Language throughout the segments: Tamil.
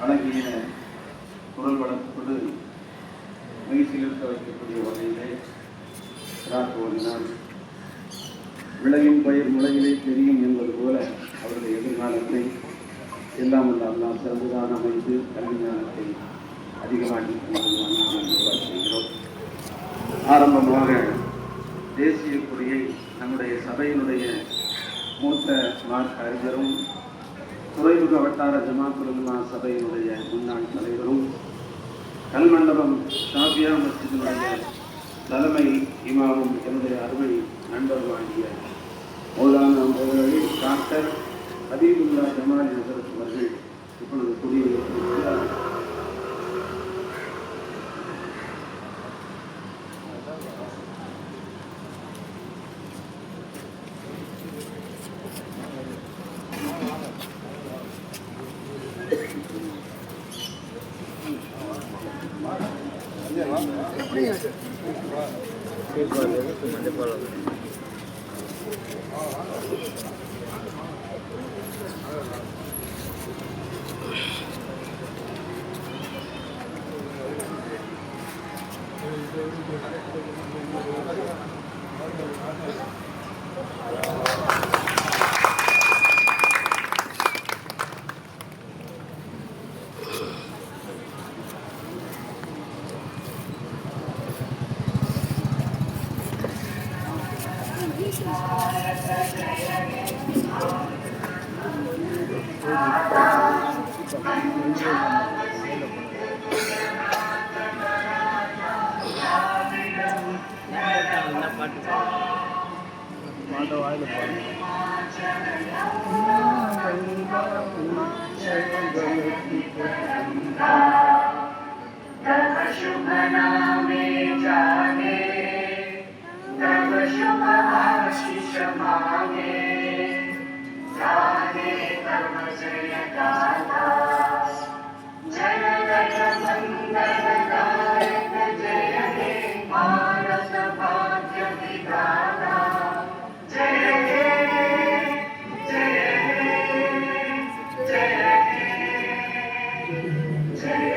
அழகிய குரல் வளர்ப்போடு மகிழ்ச்சியில் இருக்க வைக்கக்கூடிய வகையிலே ஓடினார். விளையும் பயிர் முளையிலே தெரியும் என்பது போல அவருடைய எதிர்காலத்தை எல்லாம் உள்ள அல்லாஹ் சிறந்துதான் அமைந்து கல்வி ஞானத்தை அதிகமாக்கி செய்கிறோம். ஆரம்பமாக தேசிய கொடியை நம்முடைய சபையினுடைய மூத்த மார்க்க அறிஞரும் துறைமுக வட்டார ஜமாத்துல் உலமா சபையினுடைய முன்னாள் தலைவரும் கல்மண்டபம் ஷாபியா மஸ்ஜிதினுடைய தலைமை இமாமும் என்னுடைய அருமை நண்பர்களாகிய மௌலானா அவர்கள் டாக்டர் ஹபீபுல்லா ஜமால் ஹசரத் அவர்கள் இப்பொழுது குடியிருக்கிறார். शुभ नामे जाने तब शुभ आशीष मांगे जाने तब जय गाथा जय जय मंगलदायक जय हे मानस भाग्य विधाता जय हे जय हे जय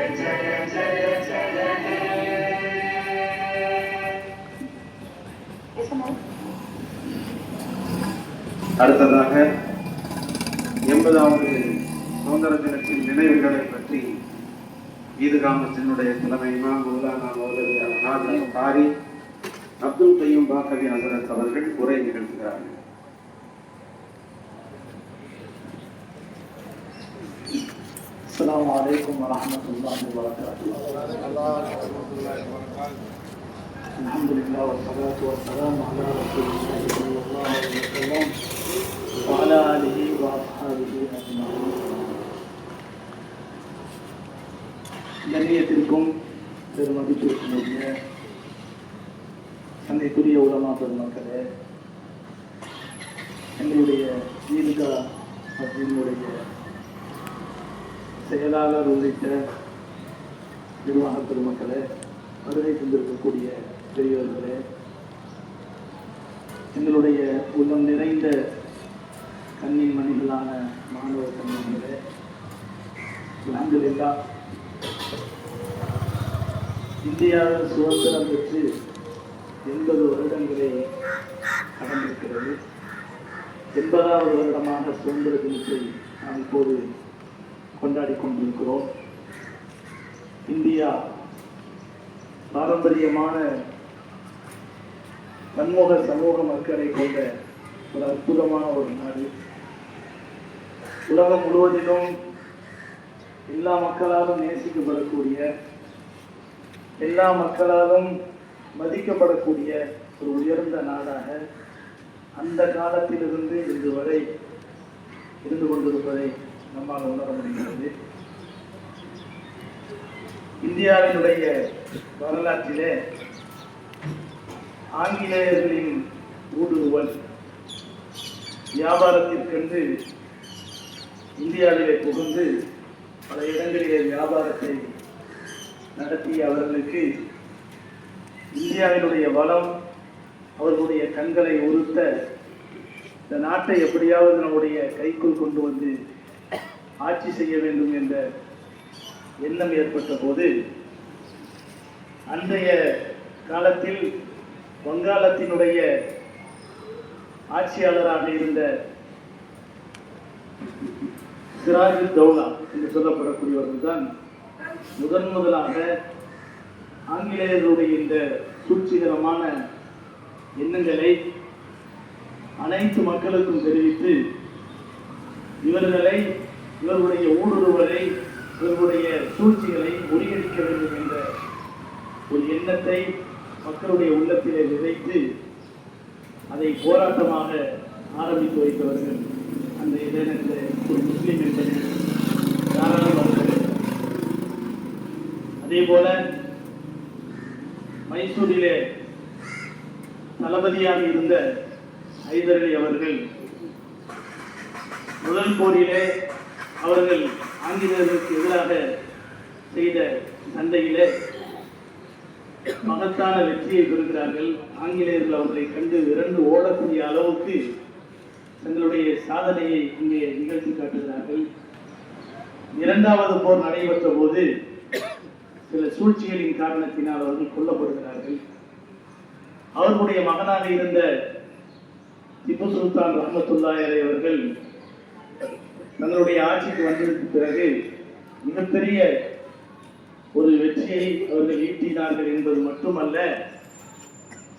அடுத்ததாக 80வது சுதந்திர தினத்தின் நினைவுகளை பற்றி ஈதுகாமத்தினுடைய தலைமை இமாம் மௌலானா மௌலவி அல்ஹாஜ் காரி அப்துல் கையூம் பாக்கவி ஹஸரத் அவர்கள் உரை நிகழ்த்துகிறார்கள். السلام عليكم ورحمة الله وبركاته. الحمد لله والصلاة والسلام على رسول الله صلى الله عليه وسلم وعلى آله وأصحابه أجمعين. கண்ணியத்திற்கும் பெருமதிப்பிற்கும் உரிய சந்தைக்குரிய உலமா பெருமக்களே, எங்களுடைய ஈத்கா மஸ்ஜிதினுடைய செயலாளர் உள்ளிட்ட நிர்வாக பெருமக்களே, வருகை தந்திருக்கக்கூடிய பெரியவர்களே, எங்களுடைய உள்ளம் நிறைந்த கண்ணின் மணிகளான மாணவ கண்ணிகளே, அல்ஹம்துலில்லாஹ் இந்தியாவில் சுதந்திரம் பெற்று 80 வருடங்களே கடந்திருக்கிறது. 80வது வருடமாக சுதந்திர தினத்தை நாம் இப்போது கொண்டாடி கொண்டிருக்கிறோம். இந்தியா பாரம்பரியமான பன்முக சமூக மக்களை கொண்ட ஒரு அற்புதமான ஒரு நாடு. உலகம் முழுவதிலும் எல்லா மக்களாலும் நேசிக்கப்படக்கூடிய, எல்லா மக்களாலும் மதிக்கப்படக்கூடிய ஒரு உயர்ந்த நாடாக அந்த காலத்திலிருந்து இன்று வரை இருந்து கொண்டிருப்பதை நம்மால் உணர முடிகிறது. இந்தியாவினுடைய வரலாற்றிலே ஆங்கிலேயர்களின் ஊடுருவல், வியாபாரத்திற்கென்று இந்தியாவிலே புகுந்து பல இடங்களிலே வியாபாரத்தை நடத்திய அவர்களுக்கு இந்தியாவினுடைய வளம் அவர்களுடைய கண்களை உறுத்த இந்த நாட்டை எப்படியாவது நம்முடைய கைக்குள் கொண்டு வந்து ஆட்சி செய்ய வேண்டும் என்ற எண்ணம் ஏற்பட்ட போது அன்றைய காலத்தில் வங்காளத்தினுடைய ஆட்சியாளராக இருந்த சிராஜுத் தௌலா என்று சொல்லப்படக்கூடியவர்கள் தான் முதலாக ஆங்கிலேயர்களுடைய இந்த சூழ்ச்சிகரமான எண்ணங்களை அனைத்து மக்களுக்கும் தெரிவித்து இவர்களுடைய ஊடுருவலை இவர்களுடைய சூழ்ச்சிகளை முறியடிக்க வேண்டும் என்ற ஒரு எண்ணத்தை மக்களுடைய உள்ளத்திலே விதைத்து அதை போராட்டமாக ஆரம்பித்து வைத்தவர்கள் அந்த நேரத்தில் ஒரு முஸ்லீம் என்பது தாராளமாக. அதே போல மைசூரிலே தளபதியாக இருந்த ஹைதர் அலி அவர்கள் முதல் போரிலே அவர்கள் ஆங்கிலேயர்களுக்கு எதிராக செய்த சண்டையிலே மகத்தான வெற்றியை பெறுகிறார்கள். ஆங்கிலேயர்கள் அவர்களை கண்டு விரண்டு ஓடக்கூடிய அளவுக்கு தங்களுடைய சாதனையை இங்கே நிகழ்த்தி காட்டுகிறார்கள். இரண்டாவது போர் நடைபெற்ற போது சில சூழ்ச்சிகளின் காரணத்தினால் அவர்கள் கொல்லப்படுகிறார்கள். அவர்களுடைய மகனாக இருந்த திப்பு சுல்தான் ரஹ்மத்துல்லாஹி அலைஹி அவர்கள் தங்களுடைய ஆட்சிக்கு வந்ததற்கு பிறகு மிகப்பெரிய ஒரு வெற்றியை அவர்கள் ஈட்டினார்கள் என்பது மட்டுமல்ல,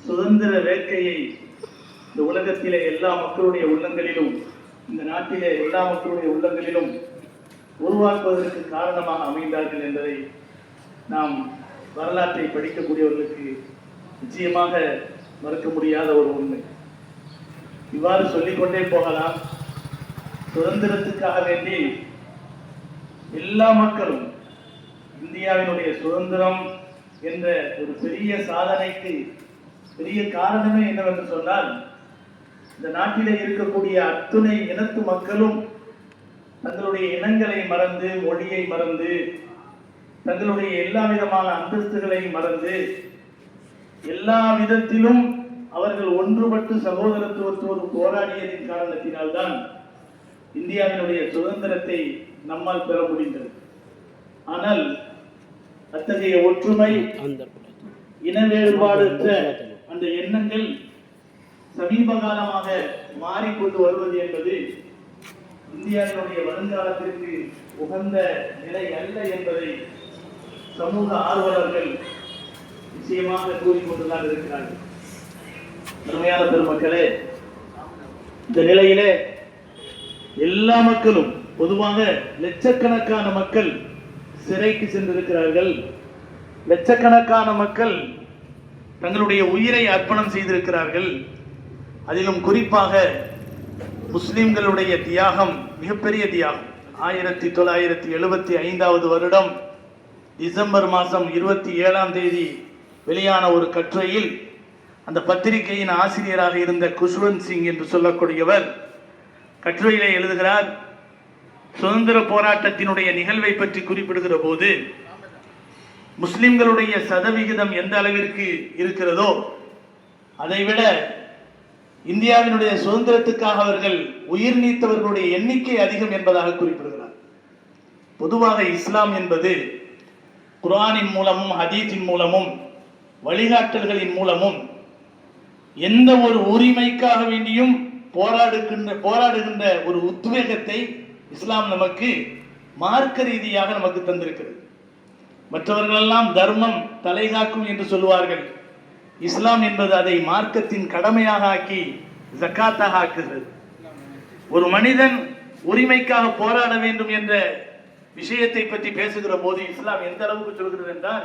சுதந்திர வேட்கையை இந்த உலகத்திலே எல்லா மக்களுடைய உள்ளங்களிலும், இந்த நாட்டிலே எல்லா மக்களுடைய உள்ளங்களிலும் உருவாக்குவதற்கு காரணமாக அமைந்தார்கள் என்பதை நாம் வரலாற்றை படிக்கக்கூடியவர்களுக்கு நிச்சயமாக மறக்க முடியாத ஒரு உண்மை. இவ்வாறு சொல்லிக்கொண்டே போகலாம். சுதந்திரத்துக்காக வேண்டி எல்லா மக்களும் இந்தியாவினுடைய சுதந்திரம் என்ற ஒரு பெரிய சாதனைக்கு பெரிய காரணமே என்னவென்று சொன்னால், இந்த நாட்டிலே இருக்கக்கூடிய அத்துணை இனத்து மக்களும் தங்களுடைய இனங்களை மறந்து, மொழியை மறந்து, தங்களுடைய எல்லா விதமான அந்தஸ்துகளை மறந்து, எல்லா விதத்திலும் அவர்கள் ஒன்றுபட்டு சகோதரத்துவத்தோடு போராடியதின் காரணத்தினால்தான் இந்தியாவினுடைய சுதந்திரத்தை நம்மால் பெற முடிந்தது. ஆனால் அத்தகைய ஒற்றுமை, இன வேறுபாடற்ற அந்த எண்ணங்கள் சமீப காலமாக மாறிக்கொண்டு வருவது என்பது இந்தியாவினுடைய வருங்காலத்திற்கு உகந்த நிலை அல்ல என்பதை சமூக ஆர்வலர்கள் நிச்சயமாக கூறிக்கொண்டுதான் இருக்கிறார்கள். அருமையான பெருமக்களே, இந்த நிலையிலே எல்லா மக்களும், பொதுவாக லட்சக்கணக்கான மக்கள் சிறைக்கு சென்றிருக்கிறார்கள். லட்சக்கணக்கான மக்கள் தங்களுடைய உயிரை அர்ப்பணம் செய்திருக்கிறார்கள். அதிலும் குறிப்பாக முஸ்லிம்களுடைய தியாகம் மிகப்பெரிய தியாகம். 1975 வருடம் டிசம்பர் மாதம் 27ஆம் தேதி வெளியான ஒரு கட்டுரையில் அந்த பத்திரிகையின் ஆசிரியராக இருந்த குஷ்வந்த் சிங் என்று சொல்லக்கூடியவர் கட்டுரையிலே எழுதுகிறார். சுதந்திர போராட்டத்தினுடைய நிகழ்வை பற்றி குறிப்பிடுகிற போது முஸ்லிம்களுடைய சதவிகிதம் எந்த அளவிற்கு இருக்கிறதோ அதைவிட இந்தியாவினுடைய சுதந்திரத்துக்காக அவர்கள் உயிர் நீத்தவர்களுடைய எண்ணிக்கை அதிகம் என்பதாக குறிப்பிடுகிறார். பொதுவாக இஸ்லாம் என்பது குர்ஆனின் மூலமும் ஹதீஸின் மூலமும் வழிகாட்டல்களின் மூலமும் எந்த ஒரு உரிமைக்காக வேண்டியும் போராடுகின்ற ஒரு உத்வேகத்தை இஸ்லாம் நமக்கு மார்க்க ரீதியாக நமக்கு தந்திருக்கிறது. மற்றவர்களெல்லாம் தர்மம் தலைகாக்கும் என்று சொல்லுவார்கள். இஸ்லாம் என்பது அதை மார்க்கத்தின் கடமையாக ஆக்கி ஜக்காத்தாக ஆக்குகிறது. ஒரு மனிதன் உரிமைக்காக போராட வேண்டும் என்ற விஷயத்தை பற்றி பேசுகிற போது இஸ்லாம் எந்த அளவுக்கு சொல்கிறது என்றால்,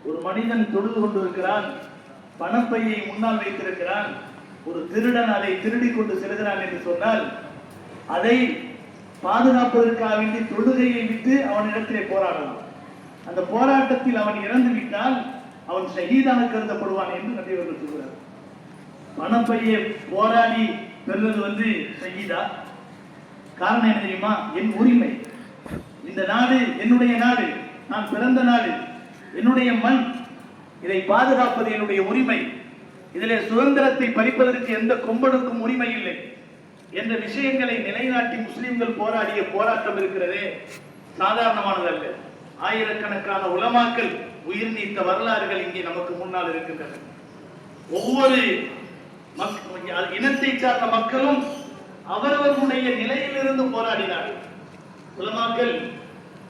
ஒரு மனிதன் தொழுது கொண்டிருக்கிறான், பணப்பையை முன்னால் வைத்திருக்கிறான், ஒரு திருடன் அதை திருடி கொண்டு செல்கிறான் என்று சொன்னால் அதை பாதுகாப்பதற்காக வேண்டி தொழுகையை விட்டு அவனிடத்திலே போராடலாம். அந்த போராட்டத்தில் அவன் இறந்து விட்டால் அவன் ஷஹீதாக கருதப்படுவான் என்று நபி அவர்கள் சொல்கிறார். பணப்பையை போராடி பெறுவது ஷஹீதா, காரணம் என்ன தெரியுமா? என் உரிமை. இந்த நாடு என்னுடைய நாடு, நான் பிறந்த நாடு, என்னுடைய மண், இதை பாதுகாப்பது என்னுடைய உரிமை. இதிலே சுதந்திரத்தை பறிப்பதற்கு எந்த கொம்பனுக்கும் உரிமை இல்லை என்ற விஷயங்களை நிலைநாட்டி முஸ்லிம்கள் போராடிய போராட்டம் இருக்கிறதே சாதாரணமானதல்ல. ஆயிரக்கணக்கான உலமாக்கள் உயிர் நீத்த வரலாறுகள் இங்கே நமக்கு முன்னால் இருக்கின்றன. ஒவ்வொரு இனத்தை சார்ந்த மக்களும் அவரவர்களுடைய நிலையிலிருந்து போராடினார்கள். உலமாக்கள்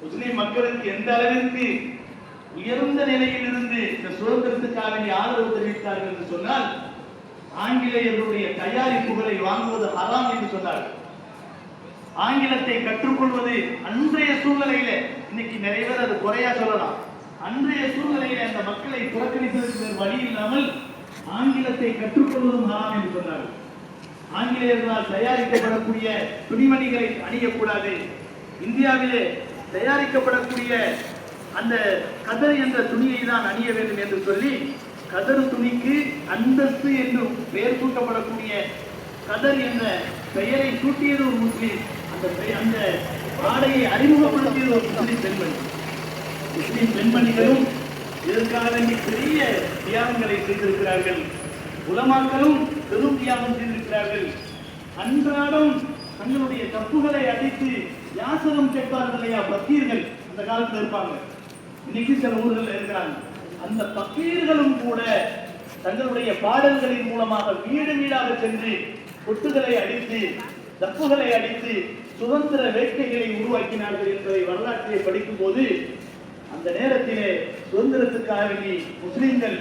முஸ்லிம் மக்களுக்கு எந்த அளவிற்கு உயர்ந்த நிலையில் இருந்து இந்த சுதந்திரத்துக்காக ஆதரவு தெரிவித்தார்கள் என்று சொன்னால், ஆங்கிலேயர்களுடைய தயாரிப்புகளை வாங்குவது ஹராம் என்று சொன்னார்கள். ஆங்கிலத்தை கற்றுக்கொள்வது அன்றைய சூழ்நிலையில, இன்னைக்கு நிறைய பேர் அது குறையா சொல்லலாம், அன்றைய சூழ்நிலையில அந்த மக்களை புறக்கணிப்பதற்கு வழி இல்லாமல் ஆங்கிலத்தை கற்றுக்கொள்வதும் ஹராம் என்று சொன்னார்கள். ஆங்கிலேயர்களால் தயாரிக்கப்படக்கூடிய துணிமணிகளை அணியக்கூடாது, இந்தியாவிலே தயாரிக்கப்படக்கூடிய அந்த கதர் என்ற துணியை தான் அணிய வேண்டும் என்று சொல்லி, கதர் துணிக்கு அந்தஸ்து என்று பெயர் சூட்டப்படக்கூடிய கதர் என்ற பெயரை சூட்டியது ஒரு முஸ்லீம், அந்த ஆடையை அறிமுகப்படுத்தியது ஒரு முஸ்லீம் பெண்மணி. முஸ்லீம் பெண்மணிகளும் இதற்காக வேண்டி பெரிய தியாகங்களை செய்திருக்கிறார்கள். உலமாக்களும் பெரும் தியாகம் செய்திருக்கிறார்கள். அன்றாடம் தங்களுடைய தப்புகளை அடித்து யாசகம் கேட்பார்கள் இல்லையா, பக்கீர்கள் அந்த காலத்தில் இருப்பாங்க, இன்னைக்கு சில ஊர்கள் இருக்கிறாங்க. அந்த பக்கீர்களும் கூட தங்களுடைய பாடல்களின் மூலமாக வீடு வீடாக சென்று கொட்டுகளை அடித்து தப்புகளை அடித்து சுதந்திர வேட்கைகளை உருவாக்கினார்கள் என்பதை வரலாற்றை படிக்கும் போது, அந்த நேரத்திலே சுதந்திரத்துக்காக முஸ்லிம்கள்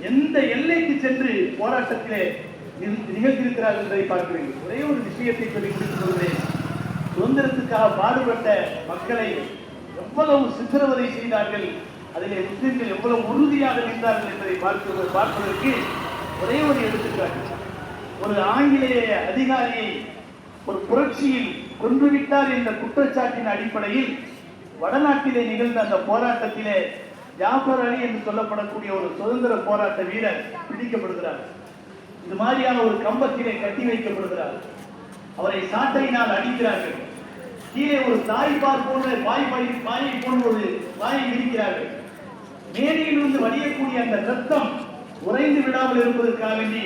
எந்த எல்லைக்கு சென்று போராட்டத்திலே நிகழ்த்தியிருக்கிறார்கள் என்பதை பார்க்கிறீர்கள். ஒரே ஒரு விஷயத்தை சொல்லி முடித்துக் கொள்கிறேன். சுதந்திரத்துக்காக பாடுபட்ட மக்களை எவ்வளவு சித்திரவதை செய்தார்கள், அதிலே முஸ்லிம்கள் எவ்வளவு உறுதியாக நின்றார்கள் என்பதை பார்ப்பதற்கு ஒரே ஒரு எடுத்துக்காட்டு. ஒரு ஆங்கிலேய அதிகாரியை ஒரு புரட்சியில் கொன்றுவிட்டார் என்ற குற்றச்சாட்டின் அடிப்படையில் வடநாட்டிலே நிகழ்ந்த அந்த போராட்டத்திலே ஜாஃபர் அலி என்று சொல்லப்படக்கூடிய ஒரு சுதந்திர போராட்ட வீரர் பிடிக்கப்படுகிறார். இது மாதிரியான ஒரு கம்பத்திலே கட்டி வைக்கப்படுகிறார். அவரை சாட்டையினால் அடிக்கிறார்கள். கீழே ஒரு தாய்பால் போன்ற பாயை போன்ற ஒரு வாயை விரிக்கிறார்கள். மேடையிலிருந்து வடியக்கூடிய அந்த ரத்தம் உறைந்து விடாமல் இருப்பதற்காக வேண்டி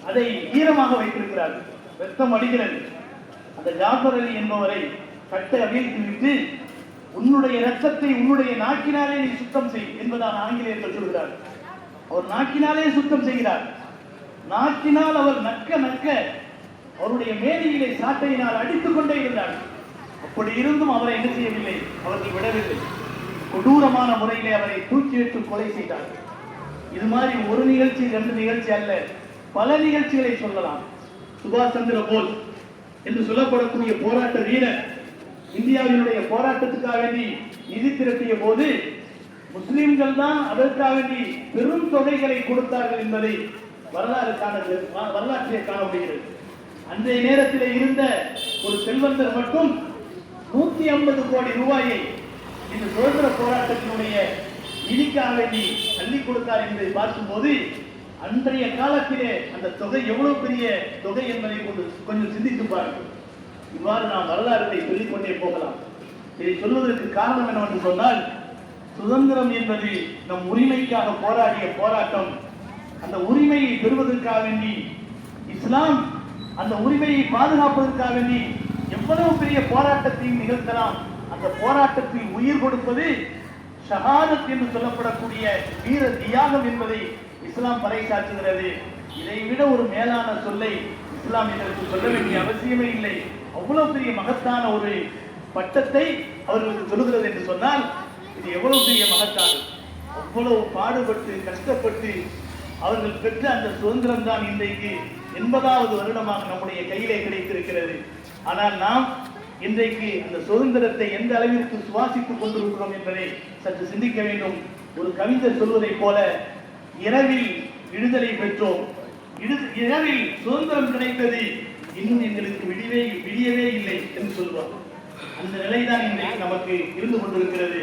அதை ஈரமாக வைத்திருக்கிறார்கள். ரத்தம் அடிக்கிறது. அந்த ஜாஃபர் அலி என்பவரை கட்டை அவிழ்த்து விட்டு, உன்னுடைய ரத்தத்தை உன்னுடைய நாக்கினாலே நீ சுத்தம் செய் என்பதாக ஆங்கிலேயர்கள் சொல்கிறார். அவர் நாக்கினாலே சுத்தம் செய்கிறார். நாக்கினால் அவர் நக்க நக்க அவருடைய மேடையிலே சாட்டையினால் அடித்துக் கொண்டே இருந்தார். அப்படி இருந்தும் அவரை என்ன செய்யவில்லை, அவர்கள் விடவில்லை. கொடூரமான முறையிலே அவரை தூக்கிவிட்டு கொலை செய்தார்கள். இது மாதிரி ஒரு நிகழ்ச்சி, ரெண்டு நிகழ்ச்சி அல்ல, பல நிகழ்ச்சிகளை சொல்லலாம். சுபாஷ் சந்திர போஸ் என்று சொல்லப்படக்கூடிய போராட்ட வீரர் இந்தியாவினுடைய போராட்டத்துக்காக வேண்டி நிதி திரட்டிய போது முஸ்லிம்கள் தான் அதற்காக வேண்டி பெரும் தொகைகளை கொடுத்தார்கள் என்பதை வரலாற்றை காண முடிகிறது. அன்றைய நேரத்தில் இருந்த ஒரு செல்வந்தர் மட்டும் 150 கோடி ரூபாயை இந்த சுதந்திர போராட்டத்தினுடைய நிதிக்காக வேண்டி அள்ளி கொடுத்தார் என்பதை பார்க்கும்போது, அன்றைய காலத்திலே அந்த தொகை எவ்வளவு பெரிய தொகை என்பதை கொஞ்சம் சிந்தித்து பாருங்கள். இவ்வாறு நாம் வரலாற்றை சொல்லிக்கொண்டே போகலாம். இதை சொல்வதற்கு காரணம் என்னவென்று சொன்னால், சுதந்திரம் என்பது நம் உரிமைக்காக போராடிய போராட்டம். அந்த உரிமையை பெறுவதற்காக வேண்டி இஸ்லாம் அந்த உரிமையை பாதுகாப்பதற்காக வேண்டி எவ்வளவு பெரிய போராட்டத்தையும் நிகழ்த்தலாம். அந்த போராட்டத்தில் உயிர் கொடுப்பது ஷஹாதத் என்று சொல்லப்படக்கூடிய வீர தியாகம் என்பதை இஸ்லாம் பறைசாற்றுகிறது. இதை விட ஒரு மேலான சொல்லை இஸ்லாம் இதற்கு சொல்ல வேண்டிய அவசியமே இல்லை. அவ்வளவு பெரிய மகத்தான ஒரு பட்டத்தை அவர்களுக்கு சொல்லுகிறது என்று சொன்னால் இது எவ்வளவு பெரிய மகத்தானது. அவ்வளவு பாடுபட்டு கஷ்டப்பட்டு அவர்கள் பெற்ற அந்த சுதந்திரம் தான் இன்றைக்கு 80வது வருடமாக நம்முடைய கையிலே கிடைத்திருக்கிறது. ஆனால் நாம் இன்றைக்கு அந்த சுதந்திரத்தை எந்த அளவிற்கு சுவாசித்துக் கொண்டிருக்கிறோம் என்பதை சற்று சிந்திக்க வேண்டும். ஒரு கவிஞர் சொல்வதை போல, இரவில் விடுதலை பெற்றோம், இரவில் சுதந்திரம் கிடைத்தது, இன்னும் எங்களுக்கு விடியவே இல்லை என்று சொல்வார். அந்த நிலைதான் இன்றைக்கு நமக்கு இருந்து கொண்டிருக்கிறது.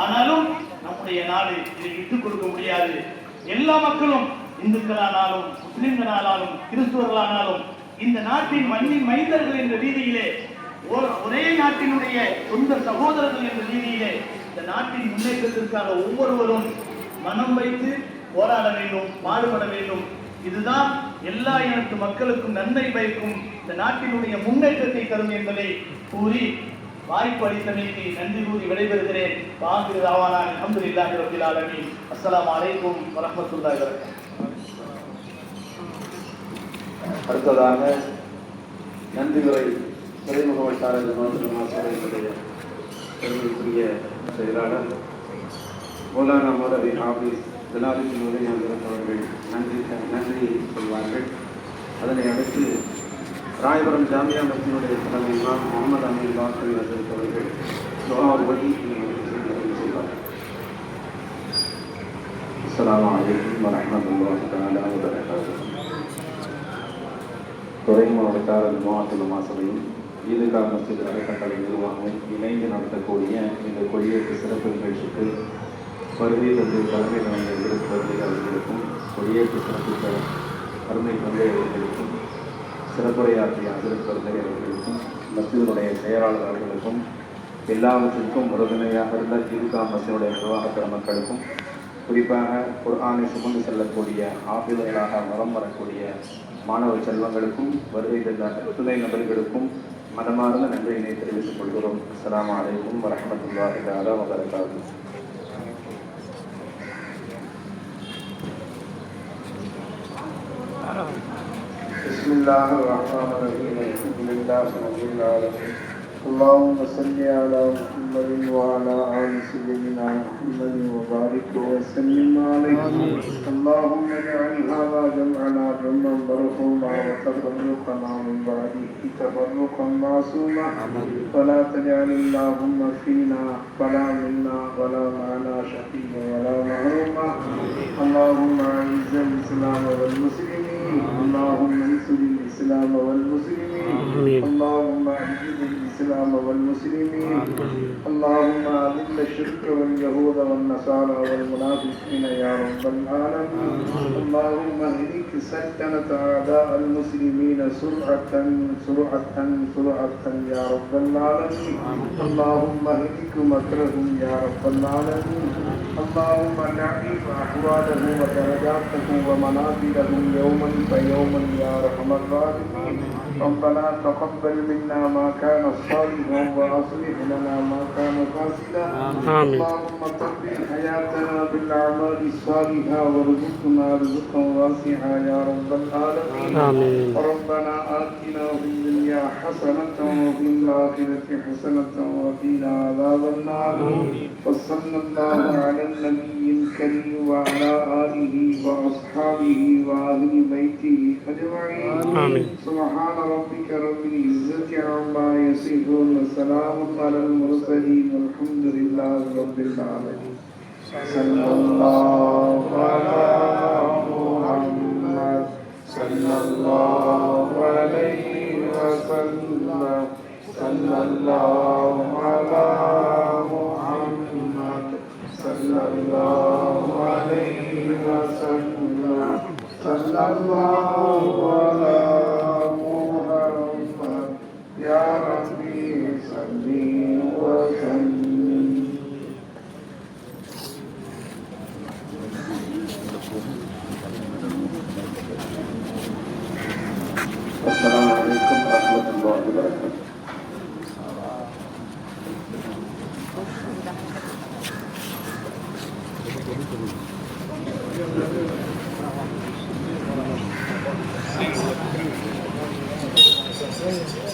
ஆனாலும் நம்முடைய நாடு இதை விட்டுக் கொடுக்க முடியாது. எல்லா மக்களும், இந்துக்களானாலும் முஸ்லிம்களானாலும் கிறிஸ்துவர்களானாலும், இந்த நாட்டின் மண்ணின் மைந்தர்கள் என்ற ரீதியிலே ஒரே நாட்டினுடைய சொந்த சகோதரர்கள் என்ற ரீதியிலே இந்த நாட்டின் முன்னேற்றத்திற்காக ஒவ்வொருவரும் மனம் வைத்து போராட வேண்டும், பாடுபட வேண்டும். இதுதான் எல்லா இனத்து மக்களுக்கும் நன்மை பயக்கும், இந்த நாட்டினுடைய முன்னேற்றத்தை தரும் என்பதை கூறி வாய்ப்பு அளித்தமைக்கு நன்றி கூறி விடைபெறுகிறேன். வாங்கிரு ராவானா அல்ஹம்துலில்லாஹி ரப்பில் ஆலமீன். அஸ்ஸலாமு அலைக்கும் வரஹ்மத்துல்லாஹி வபரகாத்துஹு. அடுத்ததாக நன்றியுரை துறைமுக வட்டார சபையினுடைய பெருமைக்குரிய செயலாளர் மௌலானா மௌலவி ஹாஃபிஸ் ஜலாலுத்தீன் உதயநாதன் அவர்கள் நன்றி சொல்வார்கள். அதனை அடுத்து ராயபுரம் ஜாமியா மஸ்ஜிதுடைய தலைமை இமாம் முகமது அமீன் பாக்கவி அவர்கள் துஆவுபடி சொல்வார்கள். அஸ்ஸலாமு அலைக்கும் வரஹ்மத்துல்லாஹி தஆலா வபரகாத்துஹு. துறைமுக வட்டார ஜமாஅத்துல் சபையும் ஈதுகா மஸ்ஜித் அறக்கட்டளை நிர்வாகமும் இணைந்து நடத்தக்கூடிய இந்த கொடியேற்று சிறப்பு நிகழ்ச்சிக்கு வருகை தந்து தலைமை தந்தை அவர்களுக்கும் கொடியேற்று சிறப்பு அருமை தந்தை அவர்களுக்கும் சிறப்புரையாற்றிய ஹஜ்ரத் தந்தை அவர்களுக்கும் மஸ்ஜிதுடைய செயலாளர் அவர்களுக்கும் எல்லாவற்றிற்கும் உறுதுணையாக இருந்த ஈதுகா மஸ்ஜிதுடைய நிர்வாக பெருமக்களுக்கும் குறிப்பாக குர்ஆனை சுமந்து செல்லக்கூடிய ஆபிதர்களாக வரம் வரக்கூடிய மாணவ செல்வங்களுக்கும் வருகை தந்த துணை நபர்களுக்கும் மனமார்ந்த நன்றியினை தெரிவித்துக் கொள்கிறோம். அஸ்ஸலாமு அலைக்கும் வரஹ்மத்துல்லாஹி தஆலா வபரகாத்துஹு. பிஸ்மில்லாஹிர் ரஹ்மானிர் ரஹீம். அல்ஹம்துலில்லாஹி ரப்பில் ஆலமீன். اللهم صل على محمد وعلى آل سيدنا محمد وبارك وسلم عليه. اللهم اجعل هذا جمعنا جمعا مرحوما وتفرقنا من بعده تفرقا معصوما ولا تجعل اللهم فينا ولا منا ولا معنا شقيا ولا محروما. اللهم اعز الاسلام والمسلمين. اللهم انصر الاسلام والمسلمين. اللهم اعز الإسلام والمسلمين. اللهم أذل الشرك واليهود والنصارى والمنافقين يا رب العالمين. اللهم اهلك سلطنة أعداء المسلمين سرعة يا رب العالمين. اللهم اهلك مكرهم يا رب العالمين. اللهم نعرف أحوالهم ودرجاتهم ومنازلهم يوما فيوما يا أرحم الراحمين. ربنا تقبل منا ما كان صالحا وأصلح لنا ما كان فاسدا. اللهم طهر حياتنا بالأعمال الصالحة وارزقنا رزقا واسعا يا رب العالمين. ربنا آتنا في الدنيا حسنة وفي الآخرة حسنة وقنا عذاب النار. وصلى الله على النبي الكريم وعلى آله وأصحابه وأهل بيته أجمعين. سبحان ربك رب العزة عما يصفون وسلام على المرسلين والحمد لله رب العالمين. صلى الله على محمد صلى الله عليه وسلم. صلى الله على محمد صلى الله عليه وسلم. صلى الله على محمد يا ربي صل وسلم. السلام عليكم ورحمة الله وبركاته. Thank you.